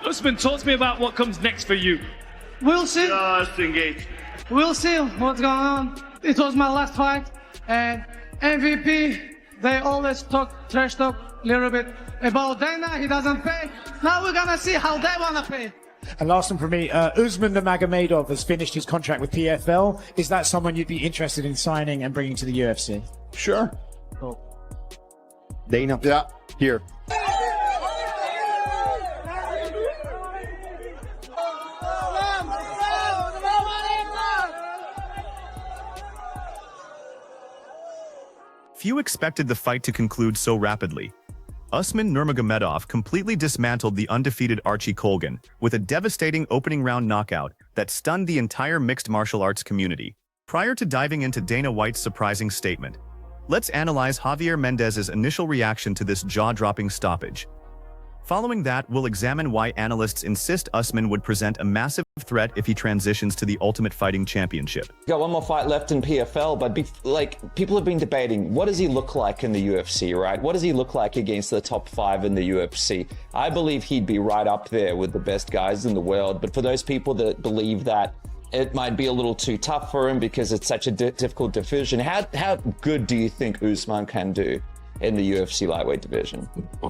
Usman, talk to me about what comes next for you. We'll see. Just engage. We'll see what's going on. It was my last fight, and MVP, they always trash talk a little bit about Dana. He doesn't pay. Now we're gonna see how they wanna pay. And last one from me, Usman Nurmagomedov has finished his contract with PFL. Is that someone you'd be interested in signing and bringing to the UFC? Sure. Cool. Dana. Yeah. Here. Few expected the fight to conclude so rapidly. Usman Nurmagomedov completely dismantled the undefeated Archie Colgan with a devastating opening round knockout that stunned the entire mixed martial arts community. Prior to diving into Dana White's surprising statement, let's analyze Javier Mendez's initial reaction to this jaw-dropping stoppage. Following that, we'll examine why analysts insist Usman would present a massive threat if he transitions to the Ultimate Fighting Championship. Got one more fight left in PFL, but people have been debating, what does he look like in the UFC, right? What does he look like against the top 5 in the UFC? I believe he'd be right up there with the best guys in the world, but for those people that believe that it might be a little too tough for him because it's such a difficult division, how good do you think Usman can do in the UFC lightweight division?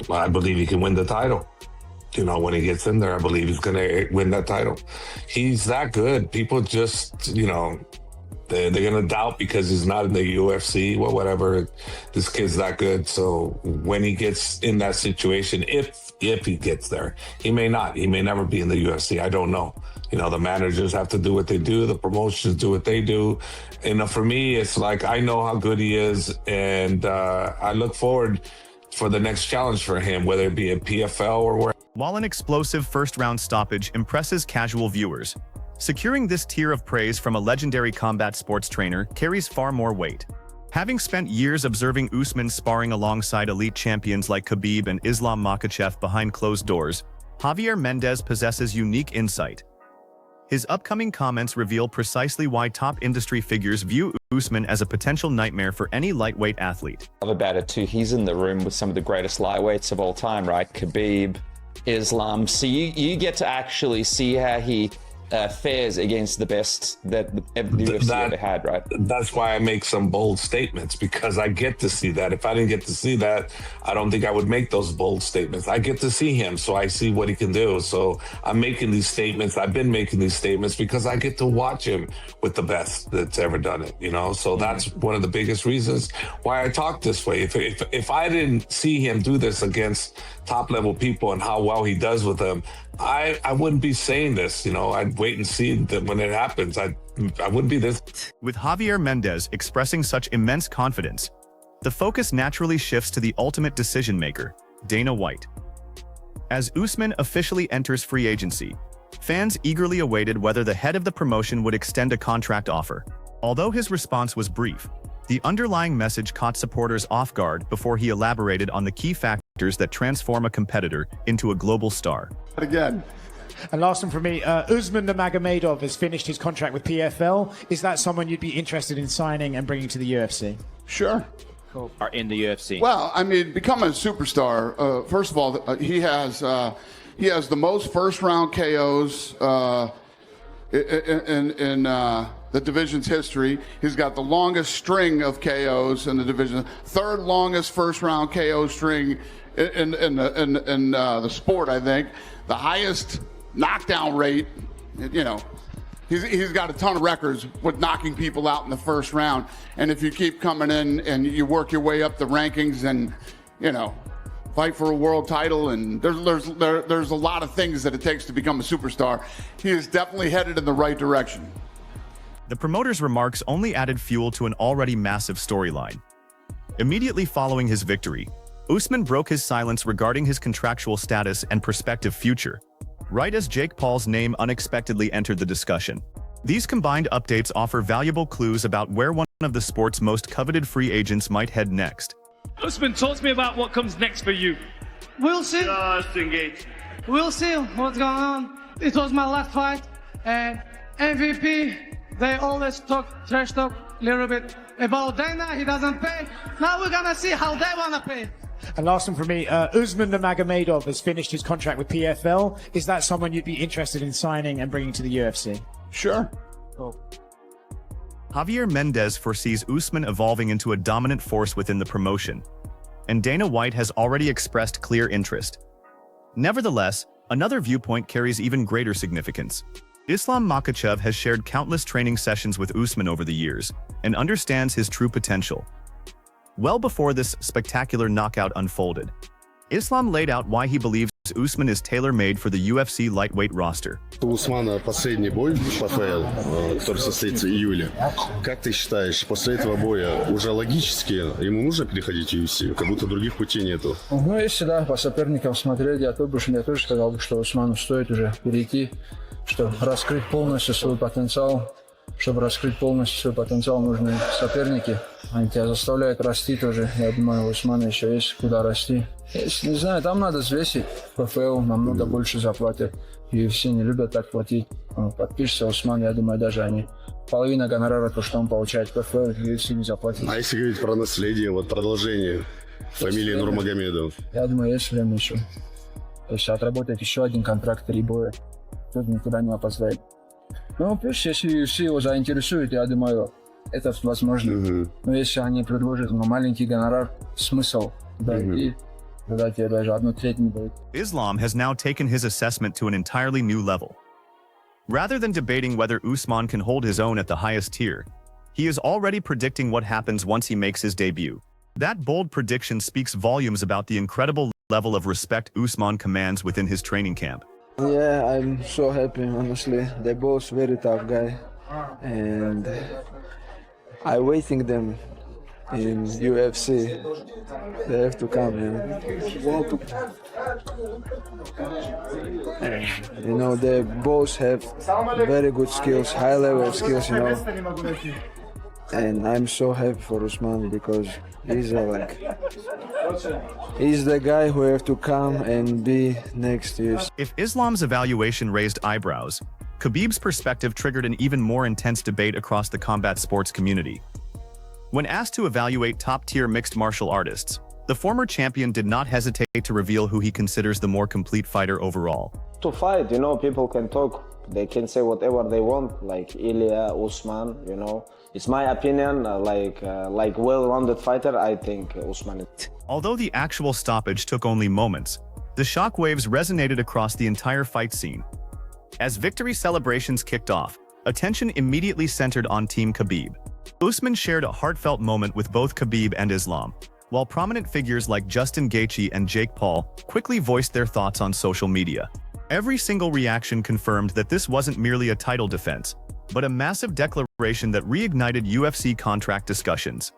I believe he can win the title. You know, when he gets in there, I believe he's going to win that title. He's that good. People just, you know, they're going to doubt because he's not in the UFC. Well, whatever. This kid's that good. So when he gets in that situation, if he gets there, he may not. He may never be in the UFC. I don't know. You know, the managers have to do what they do. The promotions do what they do. And for me, it's like, I know how good he is. And I look forward for the next challenge for him, whether it be a PFL or where. While an explosive first-round stoppage impresses casual viewers, securing this tier of praise from a legendary combat sports trainer carries far more weight. Having spent years observing Usman sparring alongside elite champions like Khabib and Islam Makhachev behind closed doors, Javier Mendez possesses unique insight. His upcoming comments reveal precisely why top industry figures view Usman as a potential nightmare for any lightweight athlete. Love about it too, he's in the room with some of the greatest lightweights of all time, right? Khabib, Islam. So you get to actually see how he fares against the best that the UFC ever had, right? That's why I make some bold statements, because I get to see that. If I didn't get to see that, I don't think I would make those bold statements. I get to see him, so I see what he can do. So I'm making these statements. I've been making these statements because I get to watch him with the best that's ever done it, you know? So that's one of the biggest reasons why I talk this way. If I didn't see him do this against top level people and how well he does with them, I wouldn't be saying this, you know. I'd wait and see that when it happens. I wouldn't be this. With Javier Mendez expressing such immense confidence, the focus naturally shifts to the ultimate decision maker, Dana White. As Usman officially enters free agency, fans eagerly awaited whether the head of the promotion would extend a contract offer. Although his response was brief, the underlying message caught supporters off guard before he elaborated on the key factors that transform a competitor into a global star. Again. And last one from me, Usman Nurmagomedov has finished his contract with PFL. Is that someone you'd be interested in signing and bringing to the UFC? Sure. are in the UFC? Well, I mean, becoming a superstar. First of all, he has the most first-round KOs in the division's history. He's got the longest string of KOs in the division, third longest first-round KO string in the sport, I think. The highest knockdown rate. You know, he's got a ton of records with knocking people out in the first round. And if you keep coming in and you work your way up the rankings and, you know, fight for a world title, and there's a lot of things that it takes to become a superstar. He is definitely headed in the right direction. The promoter's remarks only added fuel to an already massive storyline. Immediately following his victory, Usman broke his silence regarding his contractual status and prospective future, right as Jake Paul's name unexpectedly entered the discussion. These combined updates offer valuable clues about where one of the sport's most coveted free agents might head next. Usman, talk to me about what comes next for you. We'll see. Just engage. We'll see what's going on. It was my last fight, and MVP, they always trash talk a little bit about Dana. He doesn't pay. Now we're gonna see how they wanna pay. And last one from me, Usman Nurmagomedov has finished his contract with PFL. Is that someone you'd be interested in signing and bringing to the UFC? Sure. Javier Mendez foresees Usman evolving into a dominant force within the promotion, and Dana White has already expressed clear interest. Nevertheless, another viewpoint carries even greater significance. Islam Makhachev has shared countless training sessions with Usman over the years and understands his true potential. Well before this spectacular knockout unfolded, Islam laid out why he believes Usman is tailor-made for the UFC lightweight roster. У Усмана последний бой в ПФЛ, который состоится в июле. Как ты считаешь, после этого боя уже логически ему нужно переходить в UFC? Как будто других путей нету. Ну, если да, по соперникам смотреть, я тоже сказал бы, что Усману стоит уже перейти, чтобы раскрыть полностью свой потенциал. Чтобы раскрыть полностью свой потенциал, нужны соперники. Они тебя заставляют расти тоже. Я думаю, у Усмана еще есть куда расти. Если, не знаю, там надо взвесить. ПФЛ намного больше заплатят. UFC не любят так платить. Подпишется Усман, я думаю, даже они половина гонорара, то, что он получает в ПФЛ, UFC не заплатит. А если говорить про наследие, вот продолжение фамилии Нурмагомедов? Я думаю, есть время еще. Если отработать еще один контракт, 3 боя, тут никуда не опоздает. Ну, плюс, если UFC его заинтересует, я думаю, это возможно. Но если они предложат маленький гонорар, смысл дойти, тогда тебе даже 1/3 не будет. Islam has now taken his assessment to an entirely new level. Rather than debating whether Usman can hold his own at the highest tier, he is already predicting what happens once he makes his debut. That bold prediction speaks volumes about the incredible level of respect Usman commands within his training camp. Yeah, I'm so happy, honestly. They're both very tough guys. And I'm waiting them in UFC. They have to come, man. You know, they both have very good skills, high level skills, you know. And I'm so happy for Usman because he's he's the guy who have to come and be next year. If Islam's evaluation raised eyebrows, Khabib's perspective triggered an even more intense debate across the combat sports community. When asked to evaluate top-tier mixed martial artists, the former champion did not hesitate to reveal who he considers the more complete fighter overall. To fight, you know, people can talk, they can say whatever they want, like Ilya, Usman, you know. It's my opinion, like well-rounded fighter, I think Usman is. Although the actual stoppage took only moments, the shockwaves resonated across the entire fight scene. As victory celebrations kicked off, attention immediately centered on Team Khabib. Usman shared a heartfelt moment with both Khabib and Islam, while prominent figures like Justin Gaethje and Jake Paul quickly voiced their thoughts on social media. Every single reaction confirmed that this wasn't merely a title defense, but a massive declaration that reignited UFC contract discussions.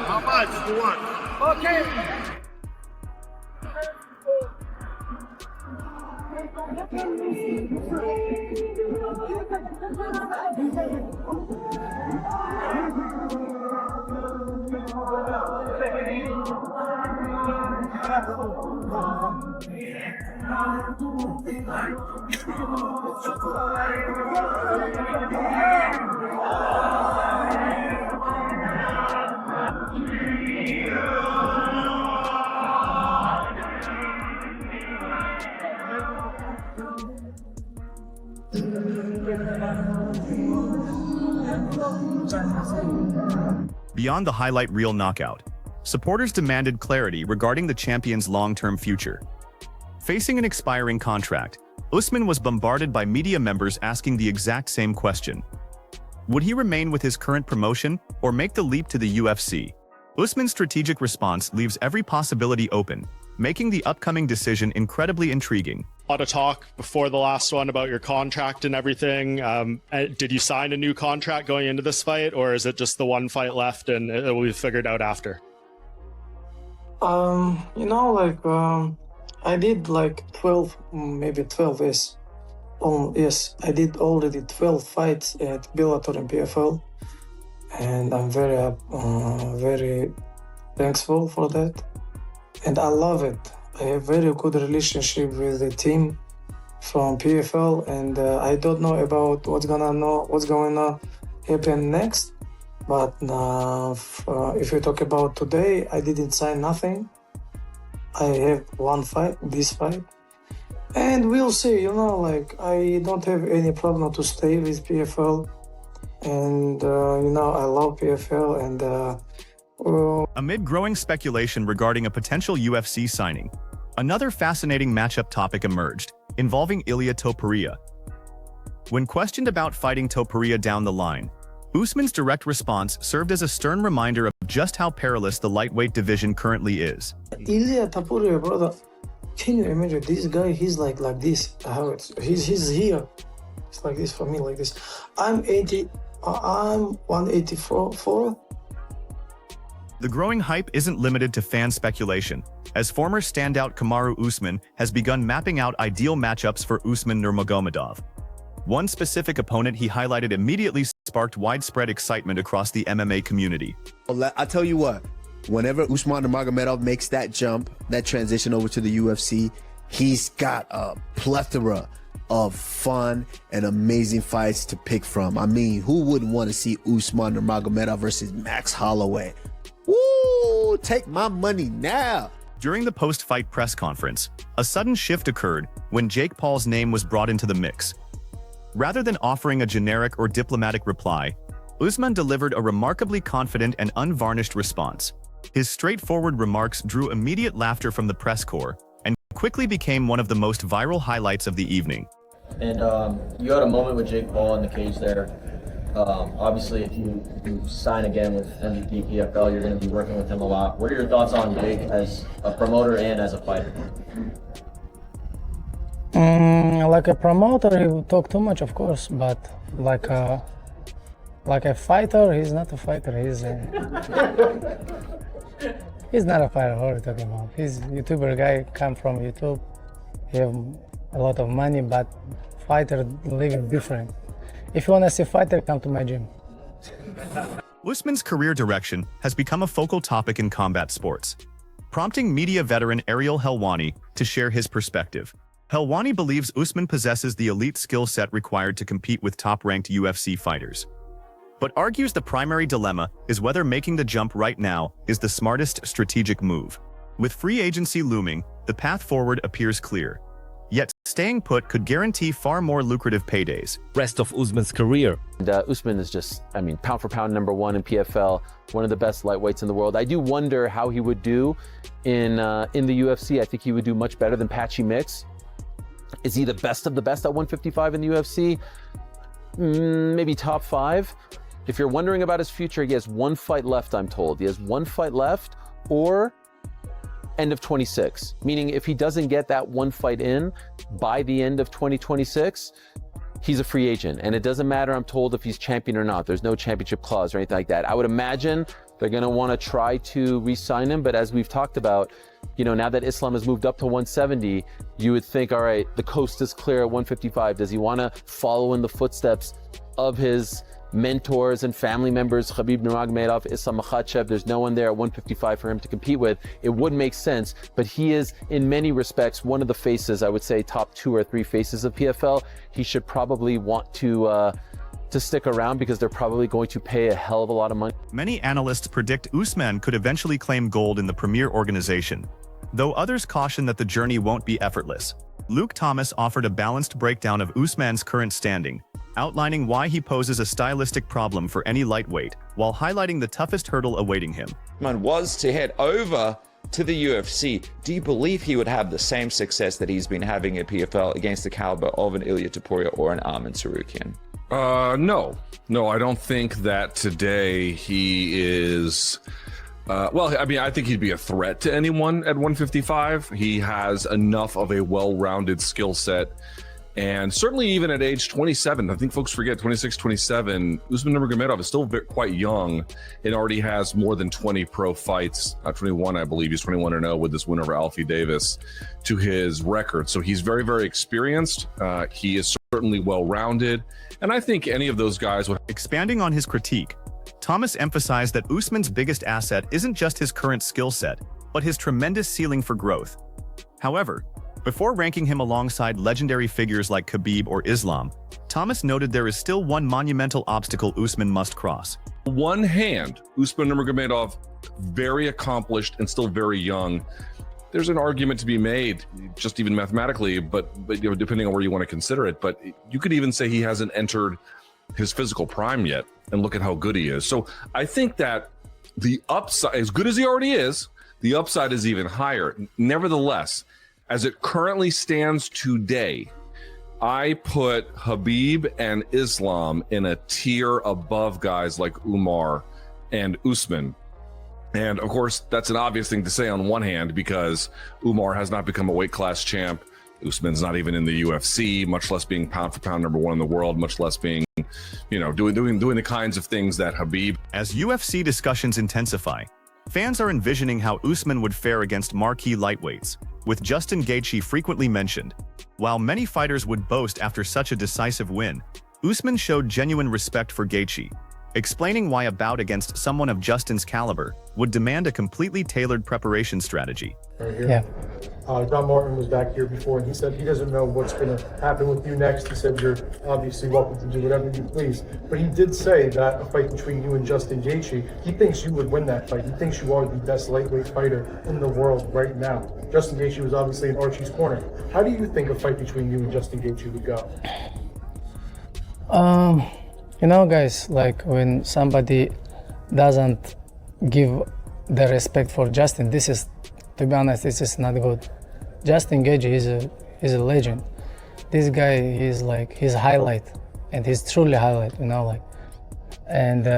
How much do you want? Okay. Beyond the highlight reel knockout, supporters demanded clarity regarding the champion's long-term future. Facing an expiring contract, Usman was bombarded by media members asking the exact same question. Would he remain with his current promotion or make the leap to the UFC? Usman's strategic response leaves every possibility open, making the upcoming decision incredibly intriguing. A lot of talk before the last one about your contract and everything. Did you sign a new contract going into this fight, or is it just the one fight left and it will be figured out after? You know, like, I did like 12, maybe 12 years. Yes, I did already 12 fights at Bellator and PFL. And I'm very thankful for that. And I love it. I have very good relationship with the team from PFL, and I don't know about what's going to happen next. But if you talk about today, I didn't sign nothing. I have one fight, this fight, and we'll see. You know, like, I don't have any problem to stay with PFL, and you know, I love PFL, and amid growing speculation regarding a potential UFC signing, another fascinating matchup topic emerged, involving Ilia Topuria. When questioned about fighting Topuria down the line, Usman's direct response served as a stern reminder of just how perilous the lightweight division currently is. Ilia Topuria, brother, can you imagine this guy? He's like this. He's here. It's like this for me, like this. I'm 184. The growing hype isn't limited to fan speculation, as former standout Kamaru Usman has begun mapping out ideal matchups for Usman Nurmagomedov. One specific opponent he highlighted immediately sparked widespread excitement across the MMA community. I tell you what, whenever Usman Nurmagomedov makes that jump, that transition over to the UFC, he's got a plethora of fun and amazing fights to pick from. I mean, who wouldn't want to see Usman Nurmagomedov versus Max Holloway? Woo! Take my money now! During the post-fight press conference, a sudden shift occurred when Jake Paul's name was brought into the mix. Rather than offering a generic or diplomatic reply, Usman delivered a remarkably confident and unvarnished response. His straightforward remarks drew immediate laughter from the press corps and quickly became one of the most viral highlights of the evening. And you had a moment with Jake Paul in the cage there. Obviously, if you sign again with MVP PFL, you're going to be working with him a lot. What are your thoughts on Jake as a promoter and as a fighter? Like a promoter, he will talk too much, of course, but like a fighter, he's not a fighter. He's not a fighter. What are you talking about? He's a YouTuber guy, come from YouTube. He have a lot of money, but fighter living different. If you want to see fighter, come to my gym. Usman's career direction has become a focal topic in combat sports, prompting media veteran Ariel Helwani to share his perspective. Helwani believes Usman possesses the elite skill set required to compete with top-ranked UFC fighters, but argues the primary dilemma is whether making the jump right now is the smartest strategic move. With free agency looming, the path forward appears clear. Yet staying put could guarantee far more lucrative paydays. Rest of Usman's career. And, Usman is just, I mean, pound for pound #1 in PFL, one of the best lightweights in the world. I do wonder how he would do in the UFC. I think he would do much better than Patchy Mix. Is he the best of the best at 155 in the UFC? Maybe top 5. If you're wondering about his future, he has one fight left, I'm told. He has one fight left, or end of 26. Meaning if he doesn't get that one fight in by the end of 2026, he's a free agent. And it doesn't matter, I'm told, if he's champion or not. There's no championship clause or anything like that. I would imagine They're going to want to try to re-sign him, but as we've talked about, you know, now that Islam has moved up to 170, you would think, all right, the coast is clear at 155. Does he want to follow in the footsteps of his mentors and family members, Khabib Nurmagomedov, Islam Makhachev? There's no one there at 155 for him to compete with. It would make sense, but he is, in many respects, one of the faces, I would say top 2 or 3 faces of PFL. He should probably want to stick around because they're probably going to pay a hell of a lot of money. Many analysts predict Usman could eventually claim gold in the premier organization, though others caution that the journey won't be effortless. Luke Thomas offered a balanced breakdown of Usman's current standing, outlining why he poses a stylistic problem for any lightweight, while highlighting the toughest hurdle awaiting him. Usman was to head over to the UFC. Do you believe he would have the same success that he's been having at PFL against the caliber of an Ilya Topuria or an Arman Tsarukyan? No, I don't think that today he is. Well, I mean, I think he'd be a threat to anyone at 155. He has enough of a well-rounded skill set. And certainly even at age 27, I think folks forget 26, 27, Usman Nurmagomedov is still quite young and already has more than 20 pro fights, 21, I believe. He's 21-0 with this win over Alfie Davis to his record. So he's very, very experienced. He is certainly well-rounded. And I think any of those guys would... Expanding on his critique, Thomas emphasized that Usman's biggest asset isn't just his current skill set, but his tremendous ceiling for growth. However, before ranking him alongside legendary figures like Khabib or Islam, Thomas noted there is still one monumental obstacle Usman must cross. One hand, Usman Nurmagomedov, very accomplished and still very young. There's an argument to be made, just even mathematically, but you know, depending on where you want to consider it. But you could even say he hasn't entered his physical prime yet, and look at how good he is. So I think that the upside, as good as he already is, the upside is even higher. Nevertheless, as it currently stands today, I put Khabib and Islam in a tier above guys like Umar and Usman. And of course, that's an obvious thing to say on one hand, because Umar has not become a weight class champ. Usman's not even in the UFC, much less being pound for pound #1 in the world, much less being, you know, doing the kinds of things that Khabib. As UFC discussions intensify, fans are envisioning how Usman would fare against marquee lightweights, with Justin Gaethje frequently mentioned. While many fighters would boast after such a decisive win, Usman showed genuine respect for Gaethje, explaining why a bout against someone of Justin's caliber would demand a completely tailored preparation strategy. Yeah. Don Martin was back here before, and he said he doesn't know what's going to happen with you next. He said you're obviously welcome to do whatever you please. But he did say that a fight between you and Justin Gaethje, he thinks you would win that fight. He thinks you are the best lightweight fighter in the world right now. Justin Gaethje was obviously in Archie's corner. How do you think a fight between you and Justin Gaethje would go? You know, guys, like when somebody doesn't give the respect for Justin, this is, to be honest, this is not good. Justin Gaethje is a legend. This guy is like his highlight, and he's truly highlight, you know, like. And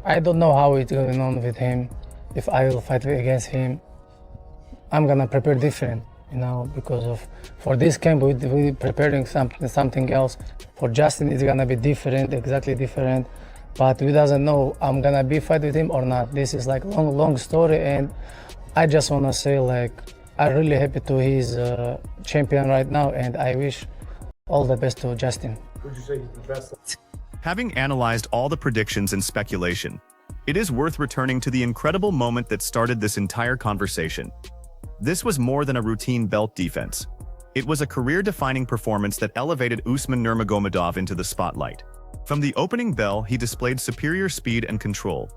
I don't know how it's going on with him. If I will fight against him, I'm gonna prepare different, you know, because of for this camp we're preparing something else. For Justin, it's gonna be different, exactly different. But we doesn't know I'm gonna be fight with him or not. This is like long story, and I just wanna say like I'm really happy to he's champion right now, and I wish all the best to Justin. Would you say he's the best? Having analyzed all the predictions and speculation, it is worth returning to the incredible moment that started this entire conversation. This was more than a routine belt defense. It was a career-defining performance that elevated Usman Nurmagomedov into the spotlight. From the opening bell, he displayed superior speed and control,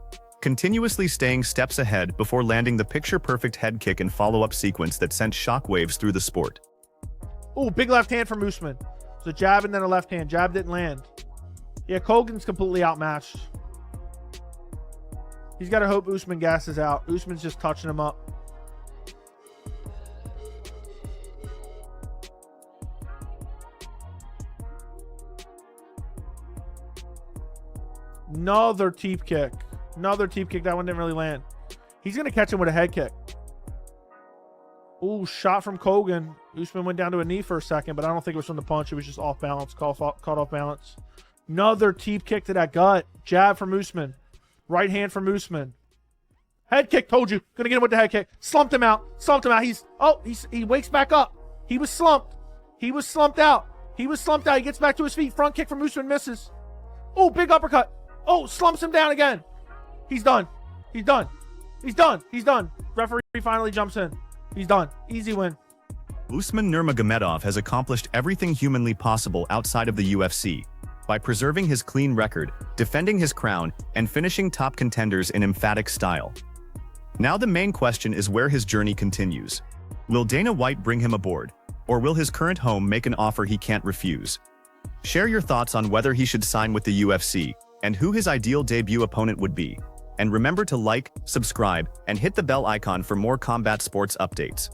continuously staying steps ahead before landing the picture-perfect head kick and follow-up sequence that sent shockwaves through the sport. Ooh, big left hand from Usman. So jab and then a left hand. Jab didn't land. Yeah, Colgan's completely outmatched. He's got to hope Usman gasses out. Usman's just touching him up. Another teep kick. Another teep kick. That one didn't really land. He's going to catch him with a head kick. Ooh, shot from Colgan. Usman went down to a knee for a second, but I don't think it was from the punch. It was just off balance, caught off balance. Another teep kick to that gut. Jab from Usman. Right hand from Usman. Head kick, told you. Gonna get him with the head kick. Slumped him out. He wakes back up. He was slumped. He was slumped out. He gets back to his feet. Front kick from Usman, misses. Oh, big uppercut. Oh, slumps him down again. He's done. Referee finally jumps in. He's done. Easy win. Usman Nurmagomedov has accomplished everything humanly possible outside of the UFC by preserving his clean record, defending his crown, and finishing top contenders in emphatic style. Now the main question is where his journey continues. Will Dana White bring him aboard, or will his current home make an offer he can't refuse? Share your thoughts on whether he should sign with the UFC and who his ideal debut opponent would be. And remember to like, subscribe, and hit the bell icon for more combat sports updates.